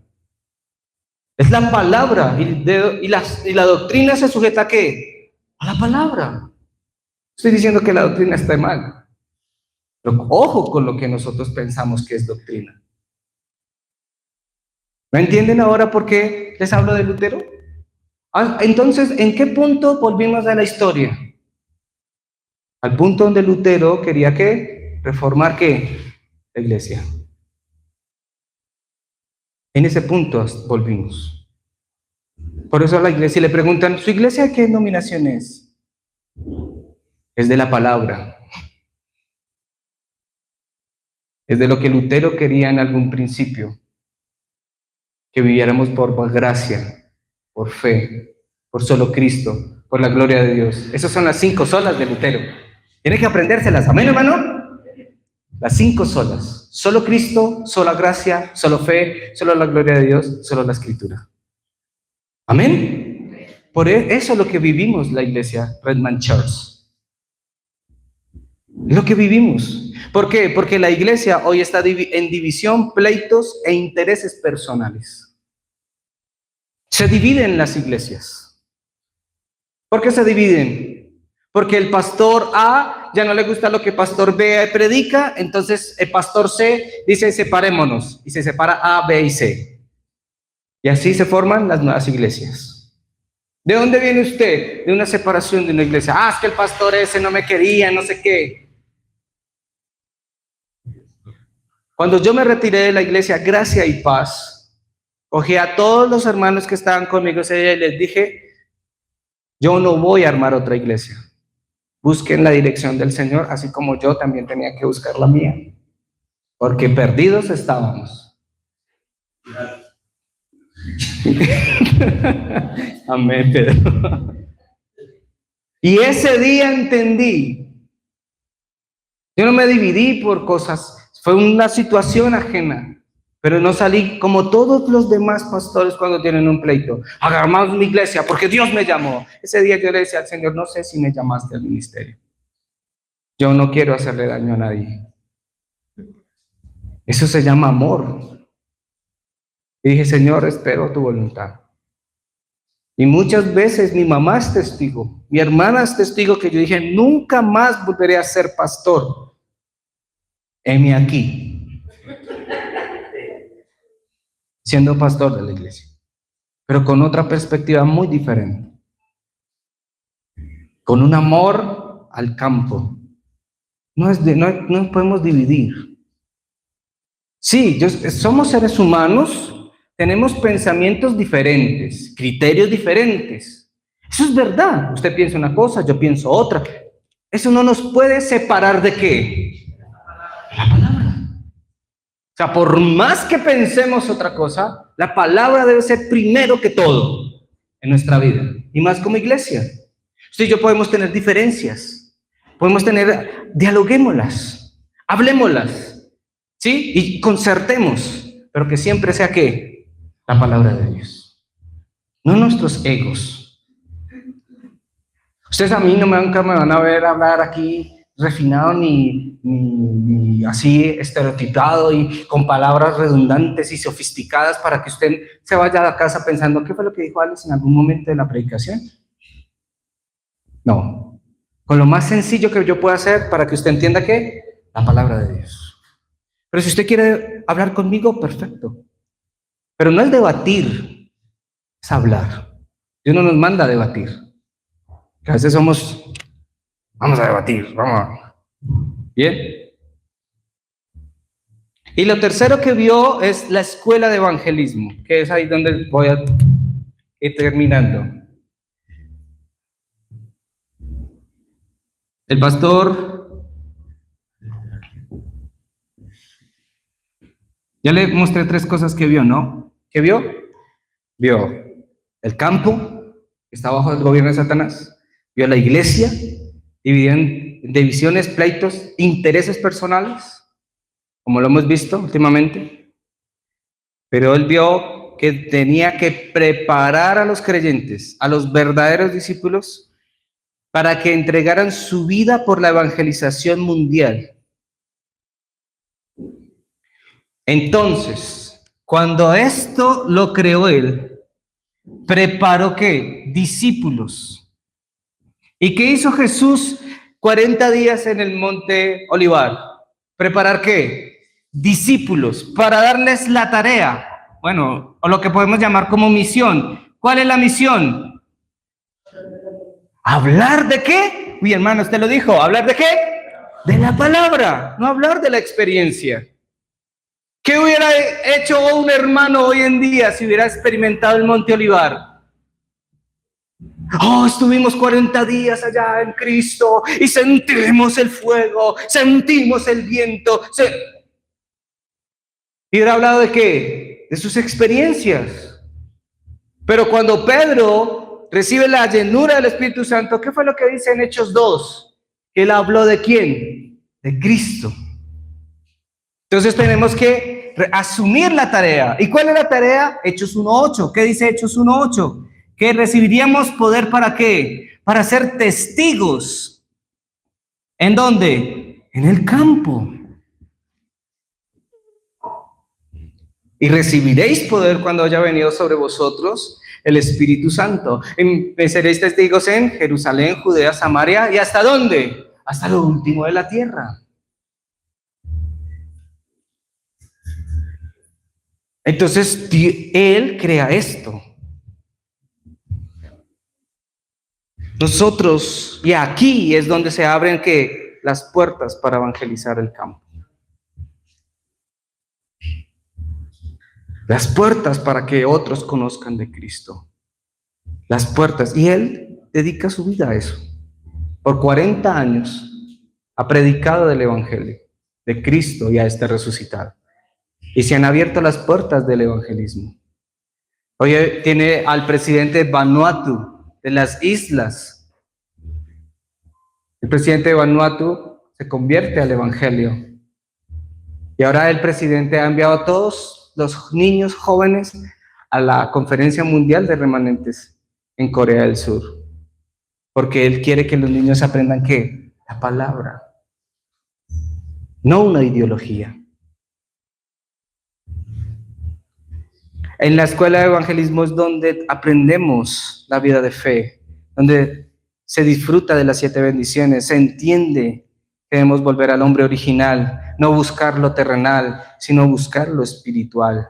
Es la palabra. Y la doctrina se sujeta ¿a qué? A la palabra. Estoy diciendo que la doctrina está mal. Pero ojo con lo que nosotros pensamos que es doctrina. ¿Me entienden ahora por qué les hablo de Lutero? Entonces, ¿en qué punto volvimos a la historia? Al punto donde Lutero quería ¿qué? Reformar ¿qué? La iglesia. En ese punto volvimos. Por eso a la iglesia le preguntan, ¿su iglesia de qué denominación es? Es de la palabra. Es de lo que Lutero quería en algún principio. Que viviéramos por gracia, por fe, por solo Cristo, por la gloria de Dios. Esas son las 5 solas de Lutero. Tiene que aprendérselas, ¿amén, hermano? Las 5 solas. Solo Cristo, sola gracia, solo fe, solo la gloria de Dios, solo la Escritura. ¿Amén? Por eso es lo que vivimos la iglesia Redman Church. Es lo que vivimos. ¿Por qué? Porque la iglesia hoy está en división, pleitos e intereses personales. Se dividen las iglesias. ¿Por qué se dividen? Porque el pastor A ya no le gusta lo que pastor B predica, entonces el pastor C dice separémonos y se separa A, B y C. Y así se forman las nuevas iglesias. ¿De dónde viene usted? De una separación de una iglesia. Es que el pastor ese no me quería, no sé qué. Cuando yo me retiré de la iglesia Gracia y Paz, Cogí a todos los hermanos que estaban conmigo ese día y les dije, yo no voy a armar otra iglesia. Busquen la dirección del Señor, así como yo también tenía que buscar la mía, porque perdidos estábamos. Amén, Pedro. Y ese día entendí, yo no me dividí por cosas, fue una situación ajena, pero no salí como todos los demás pastores cuando tienen un pleito. Hagamos mi iglesia porque Dios me llamó. Ese día yo le decía al Señor, no sé si me llamaste al ministerio. Yo no quiero hacerle daño a nadie. Eso se llama amor. Y dije, Señor, espero tu voluntad. Y muchas veces mi mamá es testigo, mi hermana es testigo que yo dije, nunca más volveré a ser pastor. Heme aquí, siendo pastor de la iglesia, pero con otra perspectiva muy diferente, con un amor al campo. No podemos dividir. Sí, somos seres humanos, tenemos pensamientos diferentes, criterios diferentes. Eso es verdad. Usted piensa una cosa, yo pienso otra. Eso no nos puede separar de ¿qué? La palabra. O sea, por más que pensemos otra cosa, la palabra debe ser primero que todo en nuestra vida. Y más como iglesia. Usted y yo podemos tener diferencias. Dialoguémoslas, hablemoslas, ¿sí? Y concertemos, pero que siempre sea ¿qué? La palabra de Dios. No nuestros egos. Ustedes a mí nunca me van a ver hablar aquí refinado ni así estereotipado y con palabras redundantes y sofisticadas para que usted se vaya a casa pensando ¿qué fue lo que dijo Alex en algún momento de la predicación? No, con lo más sencillo que yo pueda hacer para que usted entienda ¿qué? La palabra de Dios. Pero si usted quiere hablar conmigo, perfecto. Pero no es debatir, es hablar. Dios no nos manda a debatir. Que a veces vamos a debatir, vamos. Bien. Y lo tercero que vio es la escuela de evangelismo, que es ahí donde voy a ir terminando. El pastor, ya le mostré 3 cosas que vio, ¿no? ¿Qué vio? Vio el campo, que está bajo el gobierno de Satanás, vio la iglesia, dividida en divisiones, pleitos, intereses personales, como lo hemos visto últimamente, pero él vio que tenía que preparar a los creyentes, a los verdaderos discípulos, para que entregaran su vida por la evangelización mundial. Entonces, cuando esto lo creó él, preparó ¿qué? Discípulos. ¿Y qué hizo Jesús 40 días en el monte Olivar? ¿Preparar qué? Discípulos, para darles la tarea, bueno, o lo que podemos llamar como misión. ¿Cuál es la misión? ¿Hablar de qué? Mi hermano, usted lo dijo, ¿hablar de qué? De la palabra, no hablar de la experiencia. ¿Qué hubiera hecho un hermano hoy en día si hubiera experimentado el monte Olivar? Oh, estuvimos 40 días allá en Cristo y sentimos el fuego, sentimos el viento. ¿Y hubiera hablado de qué? De sus experiencias. Pero cuando Pedro recibe la llenura del Espíritu Santo, ¿qué fue lo que dice en Hechos 2? Él habló ¿de quién? De Cristo. Entonces tenemos que asumir la tarea. ¿Y cuál es la tarea? Hechos 1:8. ¿Qué dice Hechos 1:8? Que recibiríamos poder ¿para qué? Para ser testigos. ¿En dónde? En el campo. Y recibiréis poder cuando haya venido sobre vosotros el Espíritu Santo. Seréis testigos en Jerusalén, Judea, Samaria, ¿y hasta dónde? Hasta lo último de la tierra. Entonces, Él crea esto. Nosotros, y aquí es donde se abren ¿qué? Las puertas para evangelizar el campo. las puertas para que otros conozcan de Cristo. Las puertas. Y él dedica su vida a eso. Por 40 años ha predicado del Evangelio, de Cristo y a este resucitado. Y se han abierto las puertas del evangelismo. Hoy tiene al presidente Vanuatu, de las islas. El presidente de Vanuatu se convierte al evangelio. Y ahora el presidente ha enviado a todos los niños jóvenes a la Conferencia Mundial de Remanentes en Corea del Sur. Porque él quiere que los niños aprendan ¿qué? La palabra. No una ideología. En la escuela de evangelismo es donde aprendemos la vida de fe, donde se disfruta de las 7 bendiciones, se entiende que debemos volver al hombre original, no buscar lo terrenal, sino buscar lo espiritual.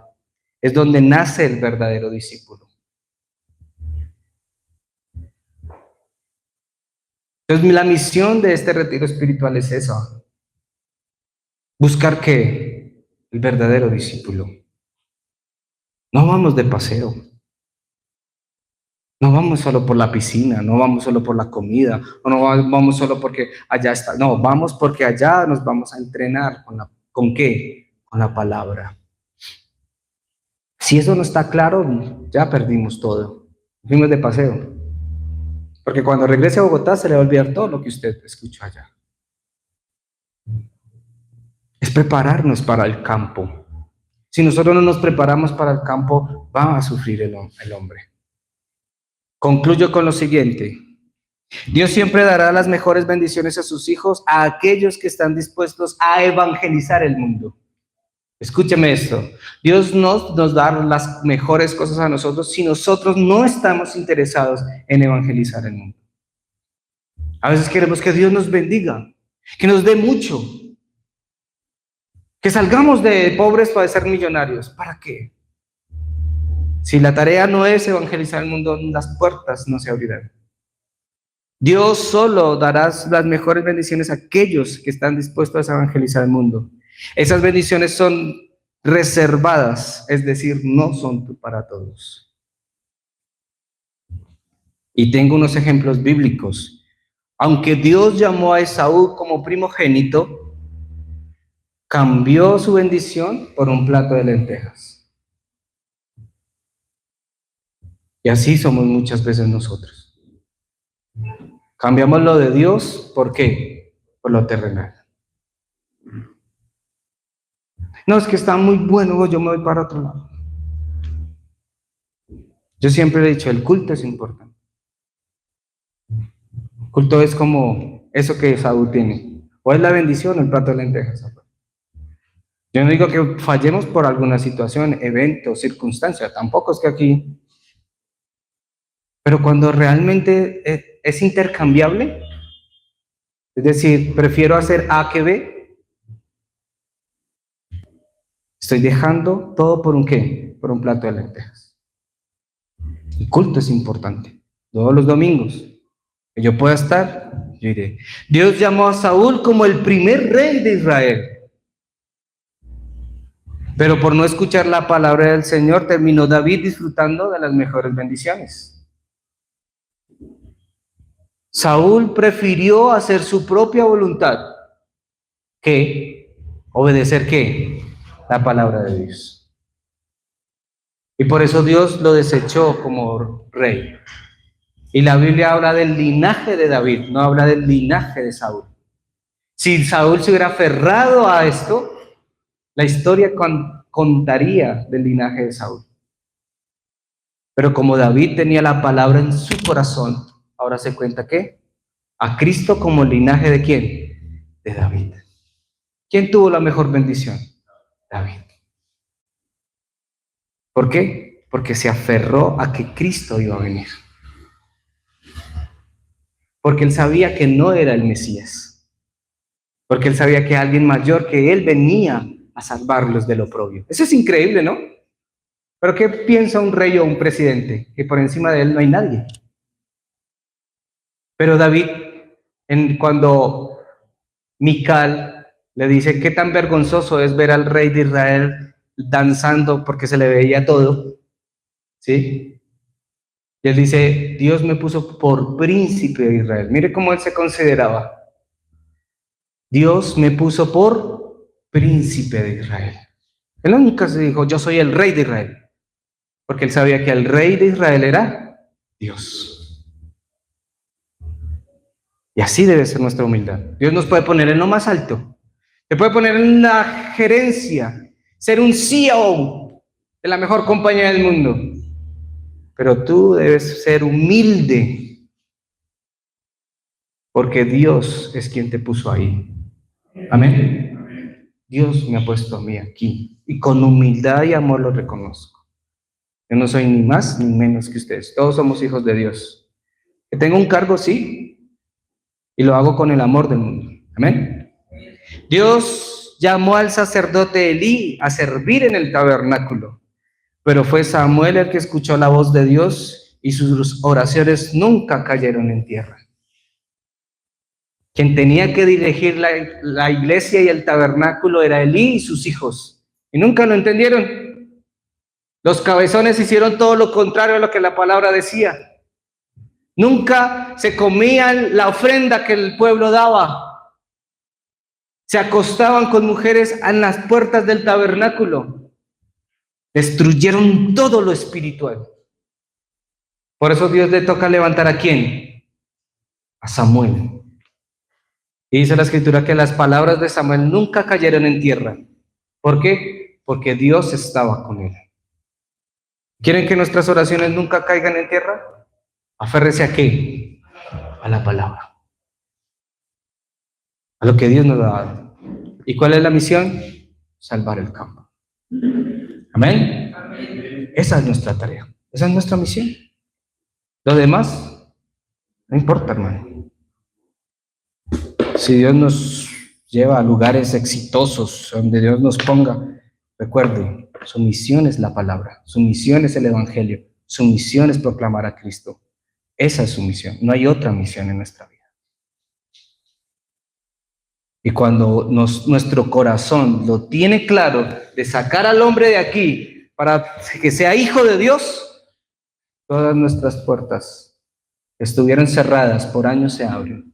Es donde nace el verdadero discípulo. Entonces, la misión de este retiro espiritual es esa. Buscar ¿qué? El verdadero discípulo. No vamos de paseo. No vamos solo por la piscina, no vamos solo por la comida, o no vamos solo porque allá está. No, vamos porque allá nos vamos a entrenar. ¿Con qué? Con la palabra. Si eso no está claro, ya perdimos todo. Fuimos de paseo. Porque cuando regrese a Bogotá se le va a olvidar todo lo que usted escuchó allá. Es prepararnos para el campo. Si nosotros no nos preparamos para el campo, va a sufrir el hombre. Concluyo con lo siguiente. Dios siempre dará las mejores bendiciones a sus hijos, a aquellos que están dispuestos a evangelizar el mundo. Escúcheme esto. Dios nos da las mejores cosas a nosotros si nosotros no estamos interesados en evangelizar el mundo. A veces queremos que Dios nos bendiga, que nos dé mucho, que salgamos de pobres para ser millonarios. ¿Para qué? Si la tarea no es evangelizar el mundo, las puertas no se abrirán. Dios solo dará las mejores bendiciones a aquellos que están dispuestos a evangelizar el mundo. Esas bendiciones son reservadas, es decir, no son para todos. Y tengo unos ejemplos bíblicos. Aunque Dios llamó a Esaú como primogénito, cambió su bendición por un plato de lentejas. Y así somos muchas veces nosotros. Cambiamos lo de Dios, ¿por qué? Por lo terrenal. No, es que está muy bueno, yo me voy para otro lado. Yo siempre he dicho, el culto es importante. El culto es como eso que Esaú tiene. O es la bendición o el plato de lentejas. Yo no digo que fallemos por alguna situación, evento, circunstancia. Tampoco es que aquí... Pero cuando realmente es intercambiable, es decir, prefiero hacer A que B, estoy dejando todo por un ¿qué? Por un plato de lentejas. El culto es importante. Todos los domingos que yo pueda estar, yo iré. Dios llamó a Saúl como el primer rey de Israel. Pero por no escuchar la palabra del Señor, terminó David disfrutando de las mejores bendiciones. Saúl prefirió hacer su propia voluntad que obedecer ¿qué? La palabra de Dios. Y por eso Dios lo desechó como rey. Y la Biblia habla del linaje de David, no habla del linaje de Saúl. Si Saúl se hubiera aferrado a esto, la historia contaría del linaje de Saúl. Pero como David tenía la palabra en su corazón, ahora se cuenta ¿qué? A Cristo como linaje ¿de quién? De David. ¿Quién tuvo la mejor bendición? David. ¿Por qué? Porque se aferró a que Cristo iba a venir. Porque él sabía que no era el Mesías. Porque él sabía que alguien mayor que él venía a salvarlos del oprobio. Eso es increíble, ¿no? Pero ¿qué piensa un rey o un presidente? Que por encima de él no hay nadie. Pero David, cuando Mical le dice, qué tan vergonzoso es ver al rey de Israel danzando porque se le veía todo, ¿sí? Y él dice, Dios me puso por príncipe de Israel. Mire cómo él se consideraba. Dios me puso por príncipe de Israel. Él nunca se dijo, yo soy el rey de Israel, porque él sabía que el rey de Israel era Dios. Y así debe ser nuestra humildad. Dios nos puede poner en lo más alto. Te puede poner en la gerencia, ser un CEO de la mejor compañía del mundo. Pero tú debes ser humilde, porque Dios es quien te puso ahí. Amén. Dios me ha puesto a mí aquí y con humildad y amor lo reconozco. Yo no soy ni más ni menos que ustedes. Todos somos hijos de Dios. Que tengo un cargo, sí, y lo hago con el amor del mundo. Amén. Dios llamó al sacerdote Elí a servir en el tabernáculo, pero fue Samuel el que escuchó la voz de Dios y sus oraciones nunca cayeron en tierra. Quien tenía que dirigir la iglesia y el tabernáculo era Elí y sus hijos, y nunca lo entendieron. Los cabezones hicieron todo lo contrario a lo que la palabra decía. Nunca se comían la ofrenda que el pueblo daba. Se acostaban con mujeres en las puertas del tabernáculo. Destruyeron todo lo espiritual. Por eso Dios le toca levantar ¿a quién? A Samuel. Y dice la escritura que las palabras de Samuel nunca cayeron en tierra. ¿Por qué? Porque Dios estaba con él. ¿Quieren que nuestras oraciones nunca caigan en tierra? Aférrese ¿a qué? A la palabra. A lo que Dios nos ha dado. ¿Y cuál es la misión? Salvar el campo. ¿Amén? Esa es nuestra tarea. Esa es nuestra misión. Lo demás, no importa, hermano. Si Dios nos lleva a lugares exitosos, donde Dios nos ponga, recuerde, su misión es la palabra, su misión es el evangelio, su misión es proclamar a Cristo. Esa es su misión, no hay otra misión en nuestra vida. Y cuando nuestro corazón lo tiene claro de sacar al hombre de aquí para que sea hijo de Dios, todas nuestras puertas que estuvieron cerradas por años se abren.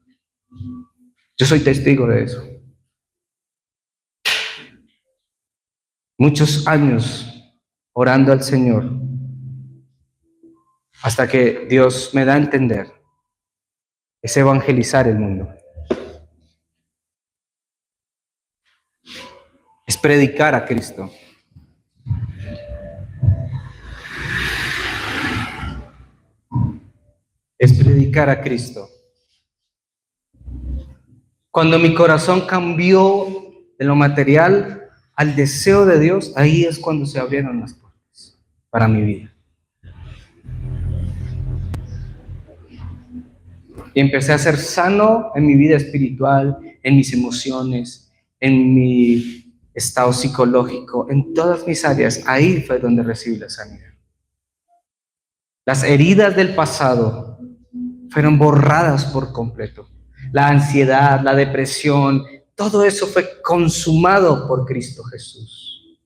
Yo soy testigo de eso. Muchos años orando al Señor hasta que Dios me da a entender, es evangelizar el mundo. Es predicar a Cristo. Es predicar a Cristo. Cuando mi corazón cambió de lo material al deseo de Dios, ahí es cuando se abrieron las puertas para mi vida. Y empecé a ser sano en mi vida espiritual, en mis emociones, en mi estado psicológico, en todas mis áreas. Ahí fue donde recibí la sanidad. Las heridas del pasado fueron borradas por completo. La ansiedad, la depresión, todo eso fue consumado por Cristo Jesús.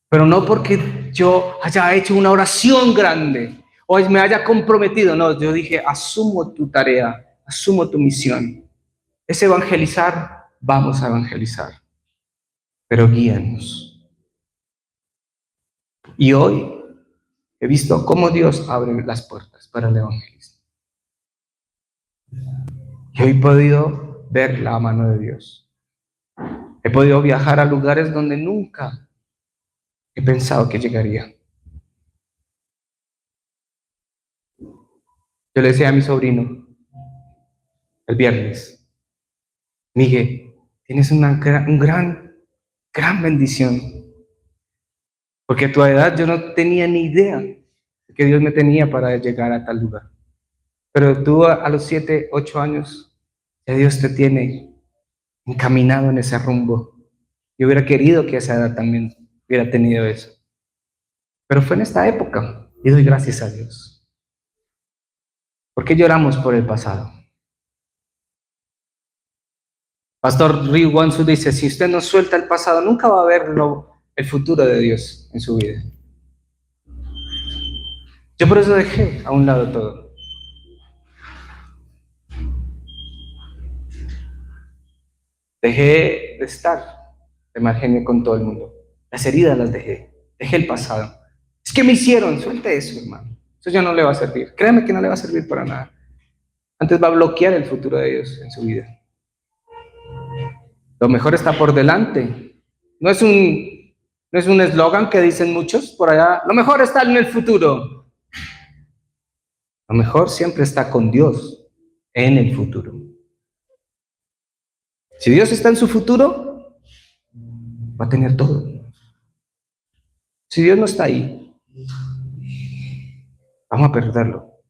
Pero no porque yo haya hecho una oración grande o me haya comprometido, no, yo dije, asumo tu tarea, asumo tu misión. Es evangelizar, vamos a evangelizar, pero guíanos. Y hoy he visto cómo Dios abre las puertas para el evangelismo. Y hoy he podido ver la mano de Dios. He podido viajar a lugares donde nunca he pensado que llegaría. Yo le decía a mi sobrino el viernes, Miguel, tienes una gran bendición. Porque a tu edad yo no tenía ni idea de que Dios me tenía para llegar a tal lugar. Pero tú a los 7, 8 años, ya Dios te tiene encaminado en ese rumbo. Yo hubiera querido que a esa edad también hubiera tenido eso. Pero fue en esta época y doy gracias a Dios. ¿Por qué lloramos por el pasado? Pastor Ryu Wansu dice, si usted no suelta el pasado, nunca va a ver lo el futuro de Dios en su vida. Yo por eso dejé a un lado todo. Dejé de estar de mal genio con todo el mundo. Las heridas las dejé. Dejé el pasado. Es que me hicieron, suelte eso, hermano. Eso ya no le va a servir. Créame que no le va a servir para nada. Antes va a bloquear el futuro de Dios en su vida. Lo mejor está por delante. No es un eslogan que dicen muchos por allá. Lo mejor está en el futuro. Lo mejor siempre está con Dios en el futuro. Si Dios está en su futuro, va a tener todo. Si Dios no está ahí, vamos a perderlo.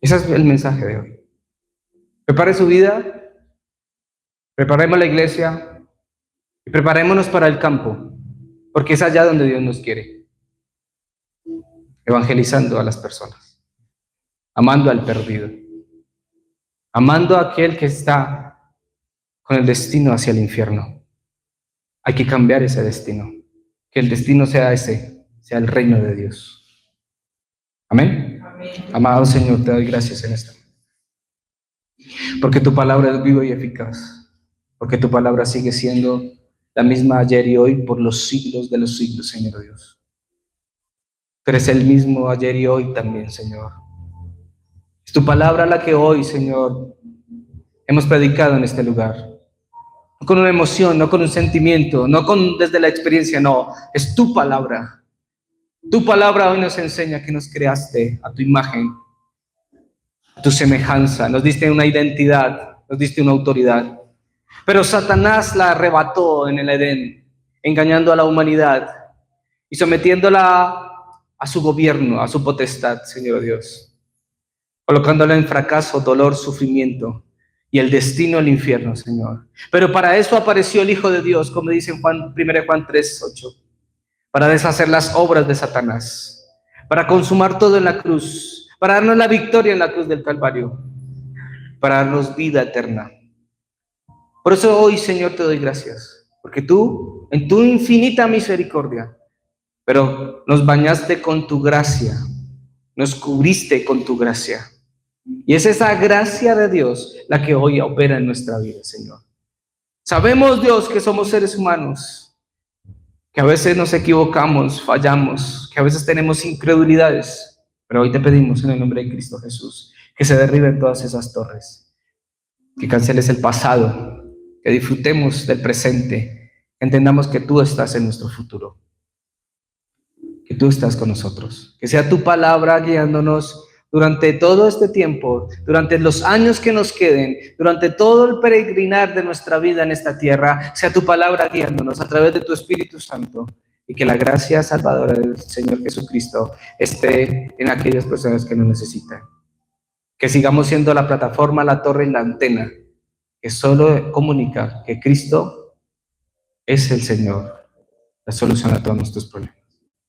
Ese es el mensaje de hoy. Prepare su vida, preparemos la iglesia y preparémonos para el campo, porque es allá donde Dios nos quiere. Evangelizando a las personas, amando al perdido, amando a aquel que está con el destino hacia el infierno. Hay que cambiar ese destino, que el destino sea ese, sea el reino de Dios. Amén. Amén. Amado Señor, te doy gracias en esta, porque tu palabra es viva y eficaz, porque tu palabra sigue siendo la misma ayer y hoy por los siglos de los siglos, Señor Dios. Tú eres el mismo ayer y hoy también, Señor. Es tu palabra la que hoy, Señor, hemos predicado en este lugar. No con una emoción, no con un sentimiento, no desde la experiencia, no. Es tu palabra. Tu palabra hoy nos enseña que nos creaste a tu imagen, a tu semejanza. Nos diste una identidad, nos diste una autoridad. Pero Satanás la arrebató en el Edén, engañando a la humanidad y sometiéndola a su gobierno, a su potestad, Señor Dios, colocándola en fracaso, dolor, sufrimiento y el destino al infierno, Señor. Pero para eso apareció el Hijo de Dios, como dice en 1 Juan 3:8, para deshacer las obras de Satanás, para consumar todo en la cruz, para darnos la victoria en la cruz del Calvario, para darnos vida eterna. Por eso hoy, Señor, te doy gracias, porque tú, en tu infinita misericordia, pero nos bañaste con tu gracia, nos cubriste con tu gracia. Y es esa gracia de Dios la que hoy opera en nuestra vida, Señor. Sabemos, Dios, que somos seres humanos, que a veces nos equivocamos, fallamos, que a veces tenemos incredulidades, pero hoy te pedimos en el nombre de Cristo Jesús que se derriben todas esas torres, que canceles el pasado, que disfrutemos del presente, que entendamos que tú estás en nuestro futuro, que tú estás con nosotros, que sea tu palabra guiándonos durante todo este tiempo, durante los años que nos queden, durante todo el peregrinar de nuestra vida en esta tierra, sea tu palabra guiándonos a través de tu Espíritu Santo, y que la gracia salvadora del Señor Jesucristo esté en aquellas personas que lo necesitan. Que sigamos siendo la plataforma, la torre y la antena, que solo comunica que Cristo es el Señor, la solución a todos nuestros problemas.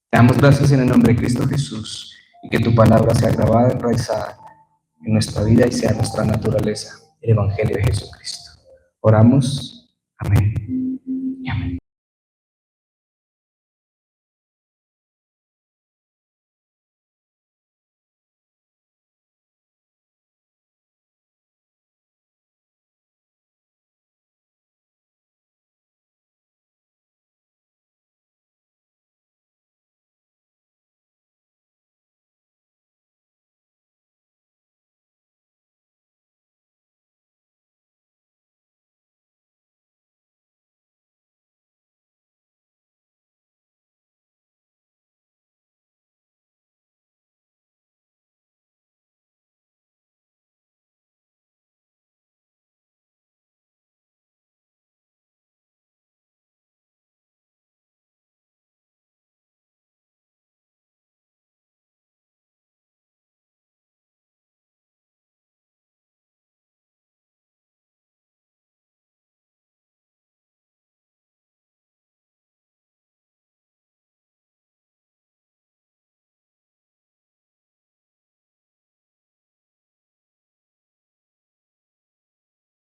Te damos gracias en el nombre de Cristo Jesús, y que tu palabra sea grabada, enraizada en nuestra vida y sea nuestra naturaleza, el Evangelio de Jesucristo. Oramos. Amén.